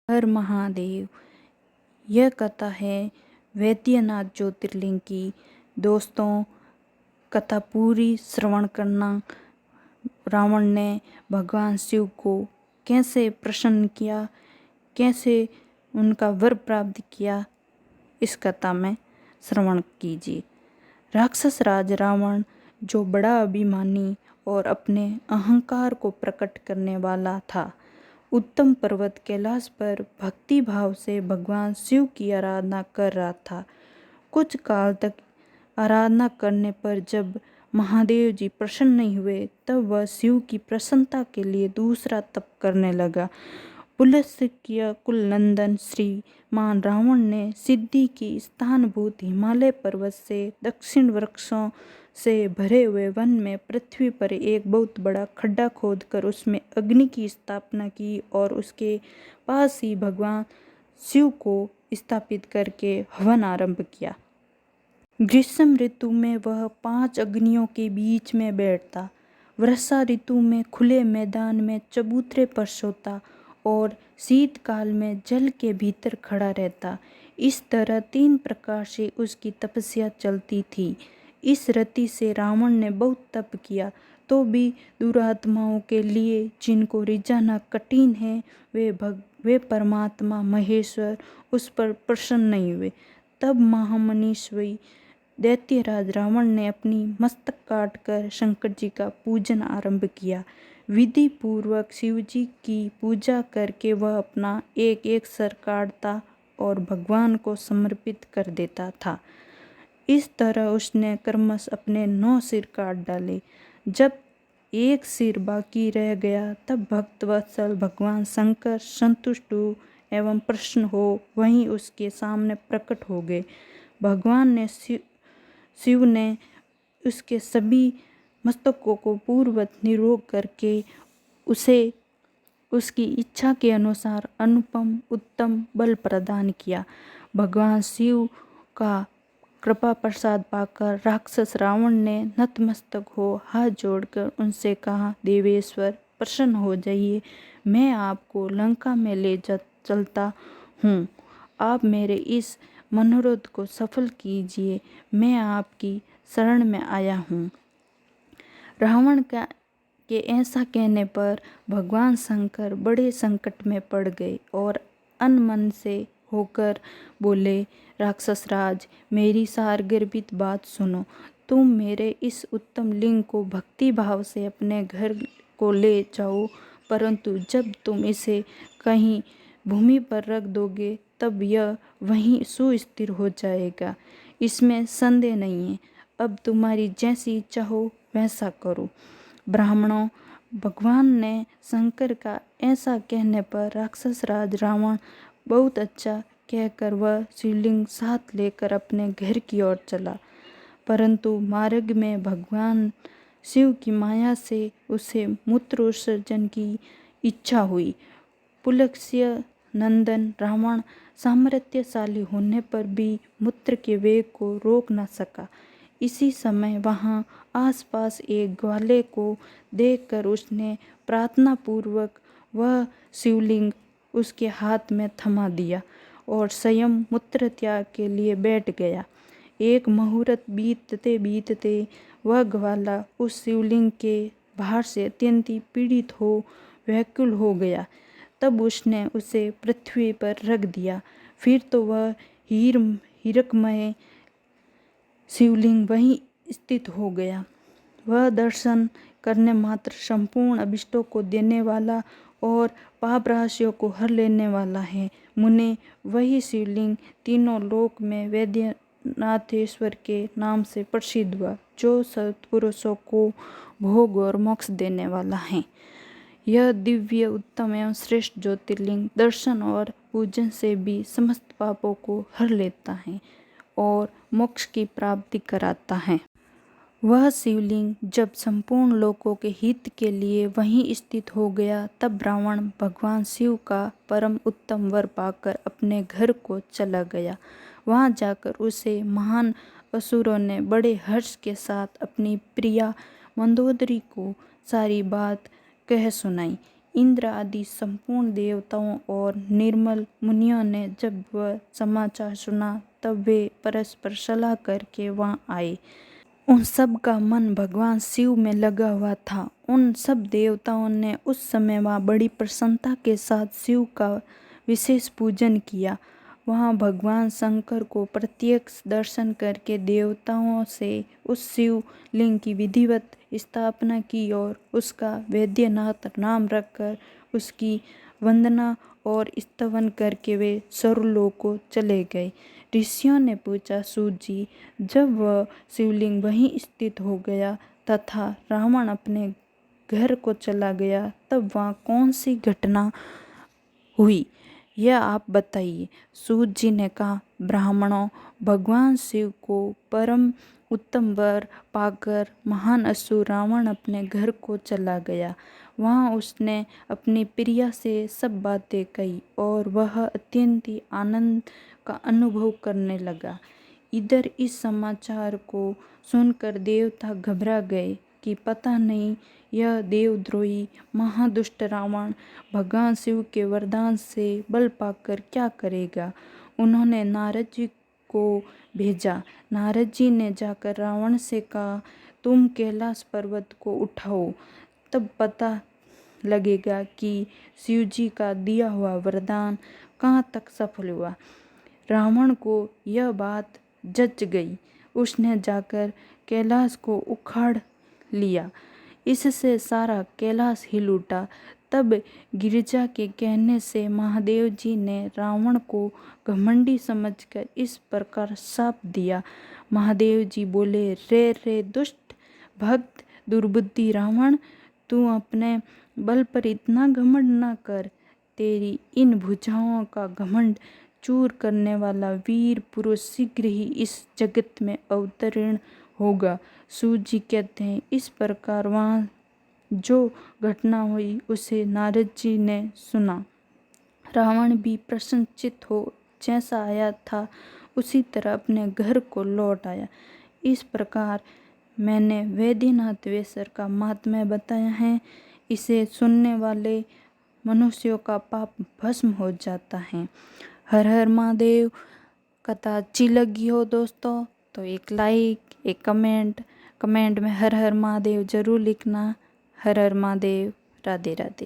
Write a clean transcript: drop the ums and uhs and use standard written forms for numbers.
हर महादेव। यह कथा है वैद्यनाथ ज्योतिर्लिंग की। दोस्तों, कथा पूरी श्रवण करना। रावण ने भगवान शिव को कैसे प्रसन्न किया, कैसे उनका वर प्राप्त किया, इस कथा में श्रवण कीजिए। राक्षस राज रावण, जो बड़ा अभिमानी और अपने अहंकार को प्रकट करने वाला था, उत्तम पर्वत कैलाश पर भक्ति भाव से भगवान शिव की आराधना कर रहा था। कुछ काल तक आराधना करने पर जब महादेव जी प्रसन्न नहीं हुए, तब वह शिव की प्रसन्नता के लिए दूसरा तप करने लगा। पुलस्त्य कुल नंदन श्रीमान रावण ने सिद्धि की स्थानभूत हिमालय पर्वत से दक्षिण वृक्षों से भरे हुए वन में पृथ्वी पर एक बहुत बड़ा खड्डा खोदकर उसमें अग्नि की स्थापना की और उसके पास ही भगवान शिव को स्थापित करके हवन आरंभ किया। ग्रीष्म ऋतु में वह 5 अग्नियों के बीच में बैठता, वर्षा ऋतु में खुले मैदान में चबूतरे पर सोता और शीतकाल में जल के भीतर खड़ा रहता। इस तरह 3 प्रकार से उसकी तपस्या चलती थी। इस रीति से रावण ने बहुत तप किया, तो भी दुरात्माओं के लिए, जिनको रिझाना कठिन है, वे परमात्मा महेश्वर उस पर प्रसन्न नहीं हुए। तब महामनीषी दैत्यराज रावण ने अपनी मस्तक काटकर शंकर जी का पूजन आरंभ किया। विधि पूर्वक शिव जी की पूजा करके वह अपना एक एक सर काटता और भगवान को समर्पित कर देता था। इस तरह उसने क्रमश अपने 9 सिर काट डाले। जब एक सिर बाकी रह गया, तब भक्तवत्सल भगवान शंकर संतुष्ट एवं प्रसन्न हो वहीं उसके सामने प्रकट हो गए। भगवान ने शिव ने उसके सभी मस्तकों को पूर्ववत निरोग करके उसे उसकी इच्छा के अनुसार अनुपम उत्तम बल प्रदान किया। भगवान शिव का कृपा प्रसाद पाकर राक्षस रावण ने नतमस्तक हो हाथ जोड़कर उनसे कहा, देवेश्वर प्रसन्न हो जाइए, मैं आपको लंका में ले चलता हूँ। आप मेरे इस मनोरथ को सफल कीजिए, मैं आपकी शरण में आया हूँ। रावण के ऐसा कहने पर भगवान शंकर बड़े संकट में पड़ गए और अनमन से होकर बोले, राक्षस राज, मेरी सारगर्भित बात सुनो। तुम मेरे इस उत्तम लिंग को भक्ति भाव से अपने घर को ले जाओ, परंतु जब तुम इसे कहीं भूमि पर रख दोगे, तब यह वहीं सुस्थिर हो जाएगा, इसमें संदेह नहीं है। अब तुम्हारी जैसी इच्छा हो वैसा करो। ब्राह्मणों, भगवान ने शंकर का ऐसा कहने पर राक्षस राज रावण बहुत अच्छा कहकर वह शिवलिंग साथ लेकर अपने घर की ओर चला, परंतु मार्ग में भगवान शिव की माया से उसे मूत्र विसर्जन की इच्छा हुई। पुलस्त्य नंदन रावण सामर्थ्यशाली होने पर भी मूत्र के वेग को रोक न सका। इसी समय वहां आसपास एक ग्वाले को देखकर उसने प्रार्थना पूर्वक वह शिवलिंग उसके हाथ में थमा दिया और स्वयं मूत्र त्याग के लिए बैठ गया। एक मुहूर्त बीतते बीतते वह ग्वाला उस शिवलिंग के भार से अत्यंत पीड़ित हो व्याकुल हो गया। तब उसने उसे पृथ्वी पर रख दिया। फिर तो वह हीरकमय शिवलिंग वहीं स्थित हो गया। वह दर्शन करने मात्र संपूर्ण अभिष्टों को देने वाला और पाप राशियों को हर लेने वाला है। मुने, वही शिवलिंग तीनों लोक में वैद्यनाथेश्वर के नाम से प्रसिद्ध हुआ, जो सत्पुरुषों को भोग और मोक्ष देने वाला है। यह दिव्य उत्तम एवं श्रेष्ठ ज्योतिर्लिंग दर्शन और पूजन से भी समस्त पापों को हर लेता है और मोक्ष की प्राप्ति कराता है। वह शिवलिंग जब संपूर्ण लोकों के हित के लिए वहीं स्थित हो गया, तब रावण भगवान शिव का परम उत्तम वर पाकर अपने घर को चला गया। वहां जाकर उसे महान असुरों ने बड़े हर्ष के साथ अपनी प्रिया मंदोदरी को सारी बात कह सुनाई। इंद्र आदि संपूर्ण देवताओं और निर्मल मुनियों ने जब वह समाचार सुना तब वे परस्पर सलाह करके वहाँ आए। उन सब का मन भगवान शिव में लगा हुआ था। उन सब देवताओं ने उस समय वहाँ बड़ी प्रसन्नता के साथ शिव का विशेष पूजन किया। वहाँ भगवान शंकर को प्रत्यक्ष दर्शन करके देवताओं से उस शिव लिंग की विधिवत स्थापना की और उसका वैद्यनाथ नाम रखकर उसकी वंदना और स्तवन करके वे स्वर्गलोक को चले गए। ऋषियों ने पूछा, सूत जी, जब वह शिवलिंग वहीं स्थित हो गया तथा रावण अपने घर को चला गया तब वहाँ कौन सी घटना हुई, यह आप बताइए। सूत जी ने कहा, ब्राह्मणों, भगवान शिव को परम उत्तम वर पाकर महान असुर रावण अपने घर को चला गया। वहाँ उसने अपनी प्रिया से सब बातें कही और वह अत्यंत ही आनंद का अनुभव करने लगा। इधर इस समाचार को सुनकर देवता घबरा गए कि पता नहीं यह देवद्रोही महादुष्ट रावण भगवान शिव के वरदान से बल पाकर क्या करेगा। उन्होंने नारद जी को भेजा। नारद जी ने जाकर रावण से कहा, तुम कैलाश पर्वत को उठाओ, तब पता लगेगा कि शिव जी का दिया हुआ वरदान कहाँ तक सफल हुआ। रावण को यह बात जच गई। उसने जाकर कैलाश को उखाड़ लिया। इससे सारा कैलाश हिल उठा। तब गिरिजा के कहने से महादेव जी ने रावण को घमंडी समझकर इस प्रकार शाप दिया। महादेव जी बोले, रे दुष्ट भक्त दुर्बुद्धि रावण, तू अपने बल पर इतना घमंड न कर। तेरी इन भुजाओं का घमंड चूर करने वाला वीर पुरुष शीघ्र ही इस जगत में अवतरण होगा। सूत जी कहते हैं, इस प्रकार वहाँ जो घटना हुई उसे नारद जी ने सुना। रावण भी प्रसन्नचित्त हो जैसा आया था उसी तरह अपने घर को लौट आया। इस प्रकार मैंने वैद्यनाथ वेसर का महात्म्य बताया है। इसे सुनने वाले मनुष्यों का पाप भस्म हो जाता है। हर हर महादेव। कथा अच्छी लगी हो दोस्तों तो एक लाइक, एक कमेंट में हर हर महादेव जरूर लिखना। हर हर महादेव। राधे राधे।